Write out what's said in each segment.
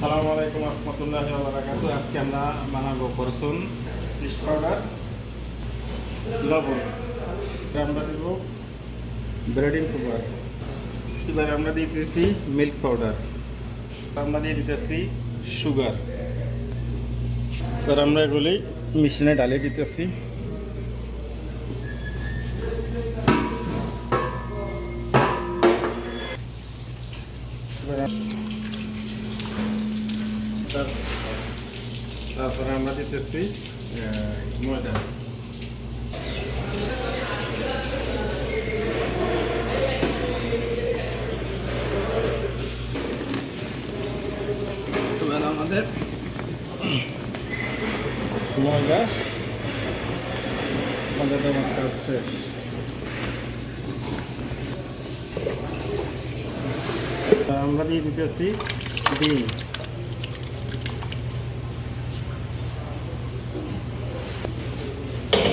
আসসালামু আলাইকুম রহমতুল্লাহি ওয়া বারাকাতুহু। আজকে আমরা বানাবো করসুন ফিশ পাউডার লবণ। আমরা দেব ব্রেডিং সুগার, এবার আমরা দিতেছি মিল্ক পাউডার, আমরা দিয়ে দিতেছি সুগার। এবার আমরা এগুলি মেশিনে ঢালিয়ে দিতেছি। তারপরে আমরা দিতেছি ময়দা। এবার আমাদের ময়দা দেওয়ার কাজ শেষ। আমরা দিয়ে দিতেছি ডিম।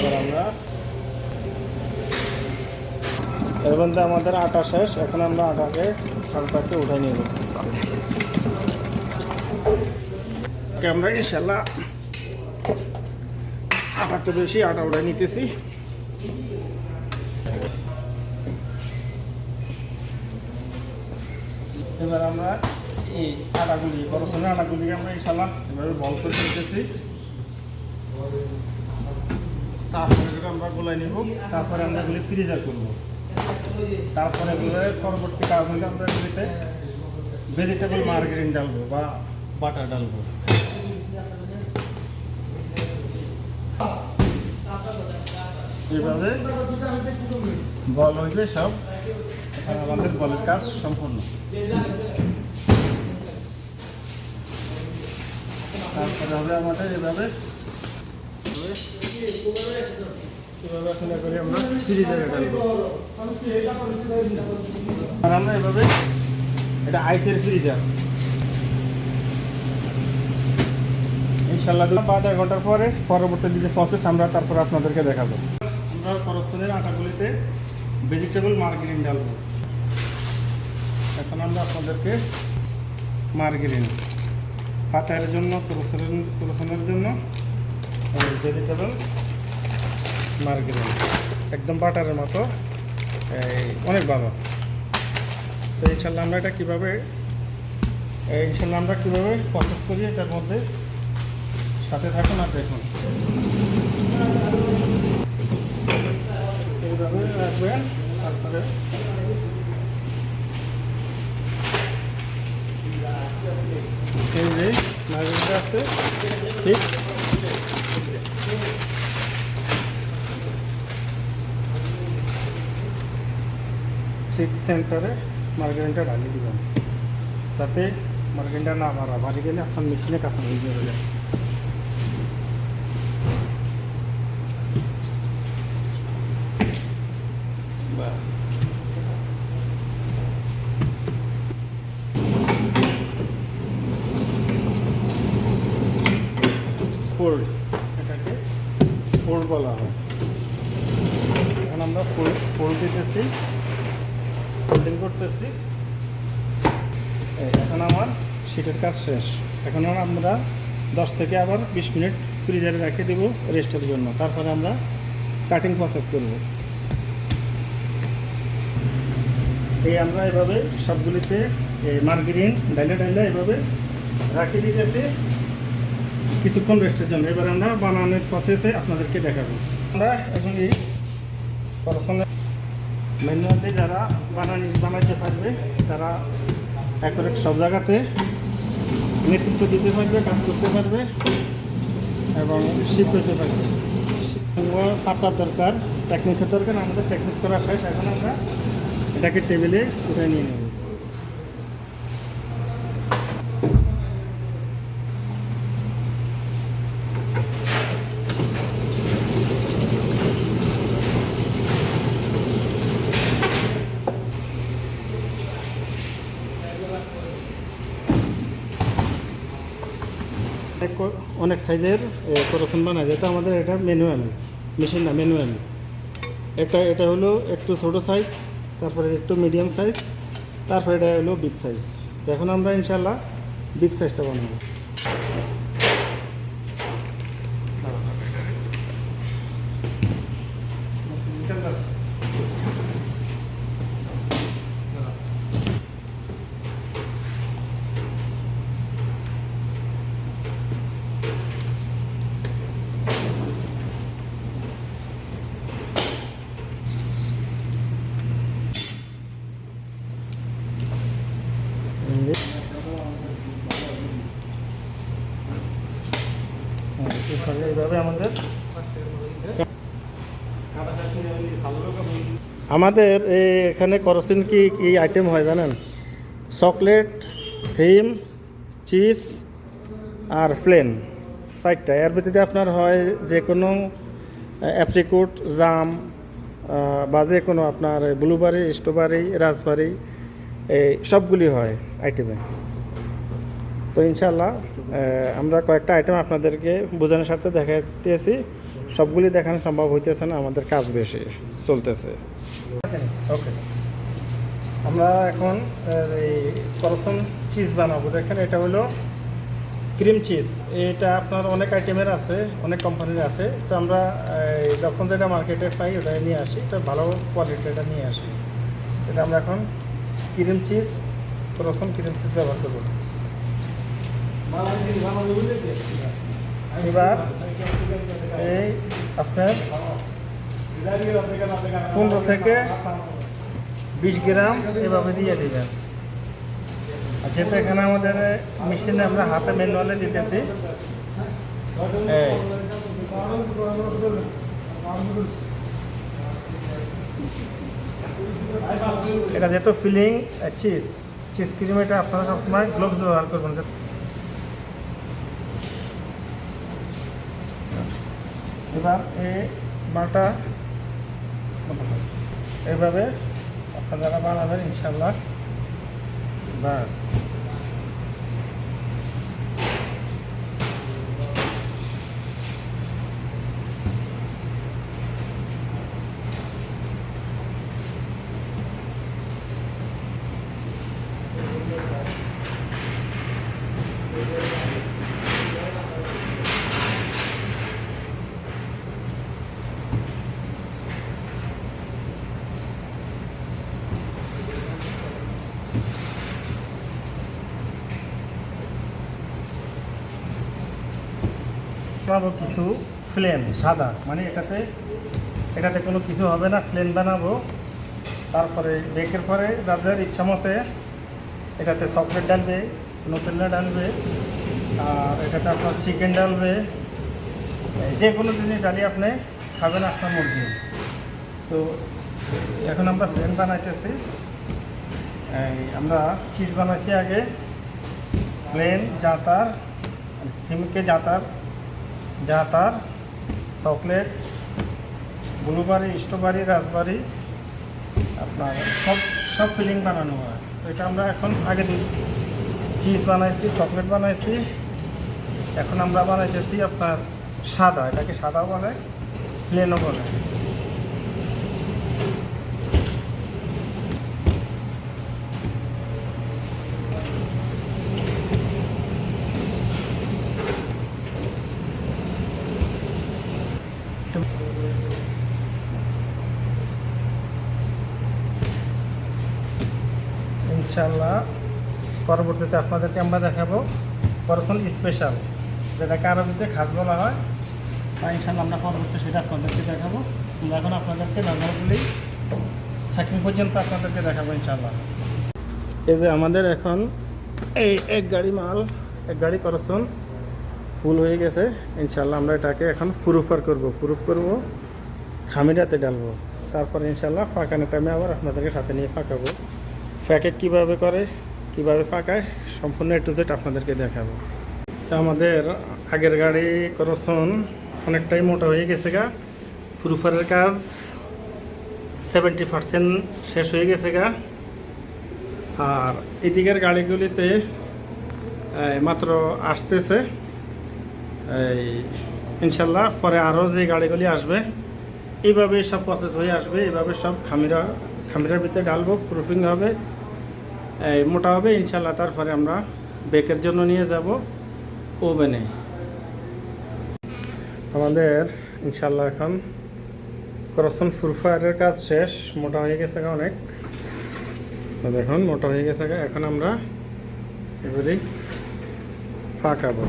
এবার আমরা এর মধ্যে আমাদের আটা শেষ, এখন আমরা আটাকে হালকাকে উঠাই নিয়ে যাব। আমরা ইনশাল্লাহ আটাটা বেশি আটা উঠাই নিতেছি। এবার আমরা এই আটাগুলি করসনের আটাগুলিকে আমরা ইনশাল্লাহ এভাবে বল করে নিতেছি। তারপরে আমরা গোলাই নিব, তারপরে আমরা এগুলি ফ্রিজার করব। তারপরে এগুলোর পরবর্তী কাজ হলে আমরা এগুলিতে ভেজিটেবল মার্গারিন ডালবো বা বাটার ডালবো। এভাবে বল হইবে সব, আমাদের বলের কাজ সম্পূর্ণ। তারপরে হবে আমাদের এভাবে করে আমরা ফ্রিজারে ডালবো। আর আমরা এভাবে এটা আইসের ফ্রিজার ইনশাল্লাহ আধা ঘন্টার পরে পরবর্তী যে প্রসেস আমরা তারপর আপনাদেরকে দেখাবো। আমরা করসনের আটাগুলিতে ভেজিটেবল মার্গারিন ডালবো। এখন আমরা আপনাদেরকে মার্গারিন পাতার জন্য করসনের জন্য ভেজিটেবল মার্গারিন একদম বাটারের মতো, অনেক ভালো। তো ইনশাল্লাহ আমরা এটা কীভাবে প্রসেস করি এটার মধ্যে সাথে থাকুন আর দেখুন। এইভাবে রাখবেন, তারপরে এই যে মার্গারিনটা আছে ঠিক সেন্টারে মার্গারিনটা ঢালিয়ে দিবেন, যাতে মার্গারিনটা না ভারী গেলে আপনার মেশিনে কাঁচা হয়ে যাবে। ফোল্ড, এটাকে ফোল্ড বলা হয়। এখন আমরা ফোল্ড দিতেছি, ফোল্ডিং করতেছি। এখন আমার শীতের কাজ শেষ। এখন আমরা 10 থেকে আবার 20 মিনিট ফ্রিজারে রেখে দেবো রেস্টের জন্য। তারপরে আমরা কাটিং প্রসেস করব। আমরা এভাবে সবগুলিতে মার্গারিন ডাইলে এভাবে রাখি দিতেছি কিছুক্ষণ রেস্টের জন্য। এবার আমরা বানানোর প্রসেসে আপনাদেরকে দেখাবো। আমরা এখন এই করসনের ম্যানুয়ালি যারা বানাইতে পারবে তারা অ্যাকুরেট সব জায়গাতে নেতৃত্ব দিতে পারবে, কাজ করতে পারবে এবং শিফট হতে পারবে। পাতার দরকার, টেকনিক্সের দরকার, আমাদের টেকনিক্স করা শেষ। এখন আমরা এটাকে টেবিলে উঠে নিয়ে নেব। অনেক সাইজের করসন বানায়, যেটা আমাদের এটা ম্যানুয়াল মেশিন না, ম্যানুয়াল। এটা হলো একটু ছোটো সাইজ, তারপরে একটু মিডিয়াম সাইজ, তারপরে এটা হলো বিগ সাইজ। তো এখন আমরা ইনশাল্লাহ বিগ সাইজটা বানাবো। এইভাবে আমাদের এখানে করসিন কি কি আইটেম হয় জানেন? চকলেট, থিম, চিজ আর প্লেন, 4টা। এর ভিতরে আপনার হয় যে কোনো অ্যাপ্রিকোট, জাম বা যে কোনো আপনার ব্লুবেরি, স্ট্রবেরি, রাসবেরি, এই সবগুলি হয় আইটেমে। তো ইনশাল্লাহ আমরা কয়েকটা আইটেম আপনাদেরকে বোঝানোর সাথে দেখাইতেছি। সবগুলি দেখানো সম্ভব হইতেছে না, আমাদের কাজ বেশি চলতেছে। ওকে, আমরা এখন এই করসন চিজ বানাবো। দেখেন এটা হলো ক্রিম চিজ। এটা আপনার অনেক আইটেমের আছে, অনেক কোম্পানির আছে। তো আমরা যখন যেটা মার্কেটে পাই ওটা নিয়ে আসি, তো ভালো কোয়ালিটিটা নিয়ে আসি। এটা আমরা এখন ক্রিম চিজ, করসন ক্রিম চিজ ব্যবহার করবো। এবার এই আপনার 15 থেকে 20 গ্রাম এভাবে দিয়ে দেবেন। আর যেহেতু এখানে আমাদের মেশিনে আমরা হাতে ম্যানুয়ালে দিতেছি, এটা যেহেতু ফিলিং চিজ ক্রিম, এটা আপনারা সবসময় গ্লোভস ব্যবহার করবেন। এবার এই বাটা এইভাবে আপনারা বানাবেন ইনশাল্লাহ। বাস বানাবো কিছু প্লেন সাদা, মানে এটাতে কোনো কিছু হবে না, প্লেন বানাবো। তারপরে বেকের পরে যাদের ইচ্ছা মতে এটাতে চকলেট ডালবে, নুটেলা ডালবে, আর এটাতে আপনার চিকেন ডালবে, যে কোনো জিনিস ডালিয়ে আপনি খাবেন আপনার মর্জি। তো এখন আমরা প্লেন বানাইতেছি। আমরা চিজ বানাইছি আগে, প্লেন, জাতার, থিমকে জাতার, চকলেট, ব্লুবেরি, স্ট্রবেরি, রাসবেরি, আপনার সব ফিলিং বানানো হয়। তো এটা আমরা এখন আগে চিজ বানাইছি, চকলেট বানাইছি, এখন আমরা বানাইতেছি আপনার সাদা। এটাকে সাদাও বলে, প্লেনও বলে। ইনশাল্লাহ পরবর্তীতে আপনাদেরকে আমরা দেখাবো করসন স্পেশাল, যেটাকে আরবিতে খাস বলা হয়। ইনশাল্লাহ আমরা পরবর্তীতে সেটা আপনাদেরকে দেখাবো। এখন আপনাদেরকে রান্নাগুলি থাকি পর্যন্ত আপনাদেরকে দেখাবো ইনশাল্লাহ। এই যে আমাদের এখন এই এক গাড়ি করসন ফুল হয়ে গেছে। ইনশাল্লাহ আমরা এটাকে এখন প্রুফ করব, খামিরাতে ডালবো। তারপরে ইনশাল্লাহ ফাঁকানোর টাইমে আবার আপনাদেরকে সাথে নিয়ে ফাঁকাবো। প্যাকেট কীভাবে করে, কীভাবে ফাঁকায়, সম্পূর্ণ A to Z আপনাদেরকে দেখাবো। তো আমাদের আগের গাড়ি করসন অনেকটাই মোটা হয়ে গেছে গা, প্রুফারের কাজ 70% শেষ হয়ে গেছে গা। আর এদিকের গাড়িগুলিতে মাত্র আসতেছে। এই ইনশাল্লাহ পরে আরও যে গাড়িগুলি আসবে এইভাবে সব প্রসেস হয়ে আসবে। এইভাবে সব খামিরার ভিতরে ডালবো, প্রুফিং হবে, মোটা হবে ইনশাল্লাহ। তারপরে আমরা বেকের জন্য নিয়ে যাব ওভেনে। আমাদের ইনশাল্লাহ এখন ক্রসন ফুরফায়ারের কাজ শেষ, মোটা হয়ে গেছে অনেক। দেখুন মোটা হয়ে গেছে। এখন আমরা এবারে ফাঁকাবো।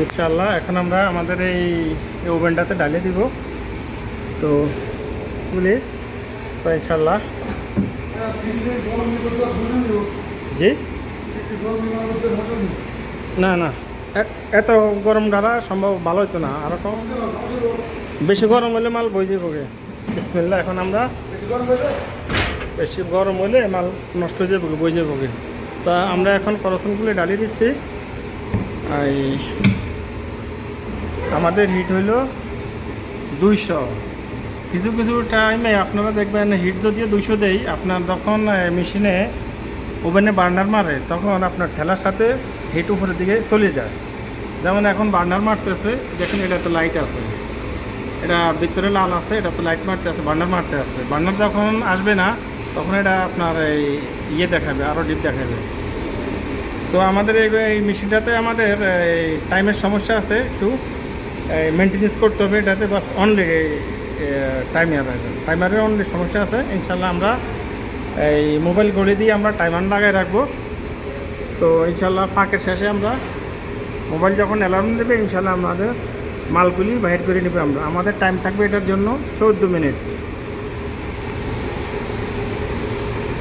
ইনশাল্লাহ এখন আমরা আমাদের এই ওভেনটাতে ডালিয়ে দিব। তো বুঝলি তো ইনশাল্লাহ জি না না এত গরম ডালা সম্ভব ভালো হতো না, আরো কম বেশি গরম হলে মাল বই যাবো। বিসমিল্লাহ এখন আমরা বেশি গরম হলে মাল নষ্ট হয়ে যাবো, বই যাবো। তা আমরা এখন করসনগুলি ডালিয়ে দিচ্ছি। এই আমাদের হিট হইল 200। কিছু কিছু টাইমে আপনারা দেখবেন হিট যদিও 200 দেই, আপনার যখন মেশিনে ওভেনে বার্নার মারে তখন আপনার ঠেলার সাথে হিট উপরের দিকে চলে যায়। যেমন এখন বার্নার মারতেছে, দেখুন এটা তো লাইট আছে, এটা ভিতরে লাল আছে, এটা তো লাইট মারতে আছে, বার্নার মারতে আছে। বার্নার যখন আসবে না তখন এটা আপনার এই ইয়ে দেখাবে, আরও ডিপ দেখাবে। তো আমাদের এই মেশিনটাতে আমাদের টাইমের সমস্যা আছে, একটু মেনটেনেন্স করতে হবে এটাতে। বাস অনলি টাইমারের অনলি সমস্যা আছে। ইনশাল্লাহ আমরা এই মোবাইল ঘড়ি দিয়ে আমরা টাইমার লাগাই রাখবো। তো ইনশাল্লাহ ফাঁকের শেষে আমরা মোবাইল যখন অ্যালার্ম দেবে ইনশাল্লাহ আমাদের মালগুলি বাইর করে নেবে। আমাদের টাইম থাকবে এটার জন্য 14 মিনিট।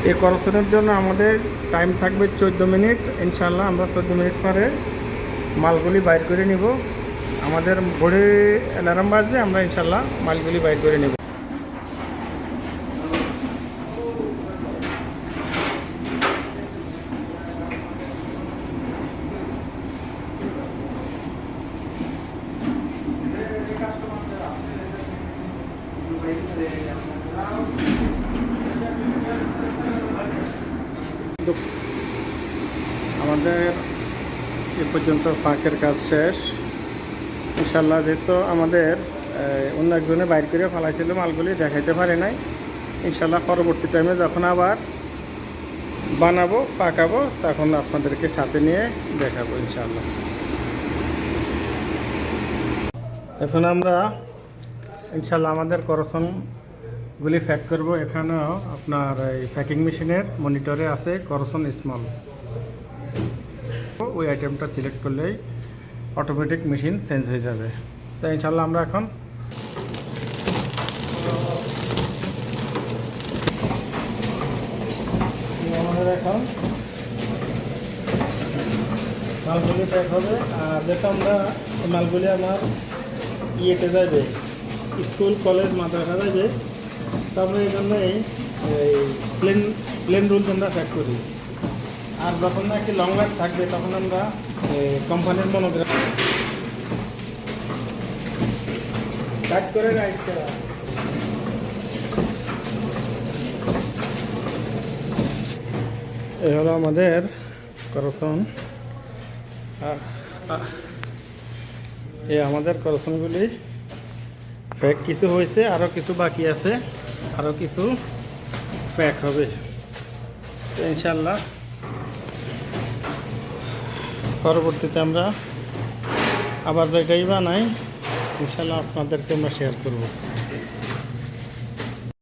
এই করসনের জন্য আমাদের টাইম থাকবে 14 মিনিট। ইনশাল্লাহ আমরা 14 মিনিট পরে মালগুলি বাইর করে নিব। আমাদের ঘড়ি অ্যালার্ম বাজবে, আমরা ইনশাল্লাহ মালগুলি বাইর করে নেব। আমাদের এ পর্যন্ত ফাঁকের কাজ শেষ। ইনশাল্লাহ যেহেতু আমাদের অন্য একজনে বাইর করে ফেলাইছিল, মালগুলি দেখাইতে পারে নাই। ইনশাল্লাহ পরবর্তী টাইমে যখন আবার বানাবো পাকাবো তখন আপনাদেরকে সাথে নিয়ে দেখাবো ইনশাল্লাহ। এখন আমরা ইনশাল্লাহ আমাদের করসনগুলি প্যাক করব। এখানেও আপনার এই প্যাকিং মেশিনের মনিটরে আছে করসন স্মল। ওই আইটেমটা সিলেক্ট করলেই অটোমেটিক মেশিন চেঞ্জ হয়ে যাবে। তো ইনশাল্লাহ আমরা এখন আমাদের এখন মালগুলি প্যাক হবে। আর যেটা আমরা মালগুলি আমার ইয়েতে যাবে, স্কুল কলেজ মাদ্রাসা যাবে, তারপরে এই জন্য এই প্লেন রুল আমরা প্যাক করি। আর যখন না একটি লং লাইফ থাকবে তখন আমরা কোম্পানির মনোগ্রাম কাট করে রাইট করা। এই হলো আমাদের করসন। এই আমাদের করসনগুলি প্যাক কিছু হয়েছে, আরও কিছু বাকি আছে, আরও কিছু প্যাক হবে। তো ইনশাল্লাহ পরবর্তীতে আমরা আবার যেটাই বানাই ইনশাল্লাহ আপনাদেরকে আমরা শেয়ার করব।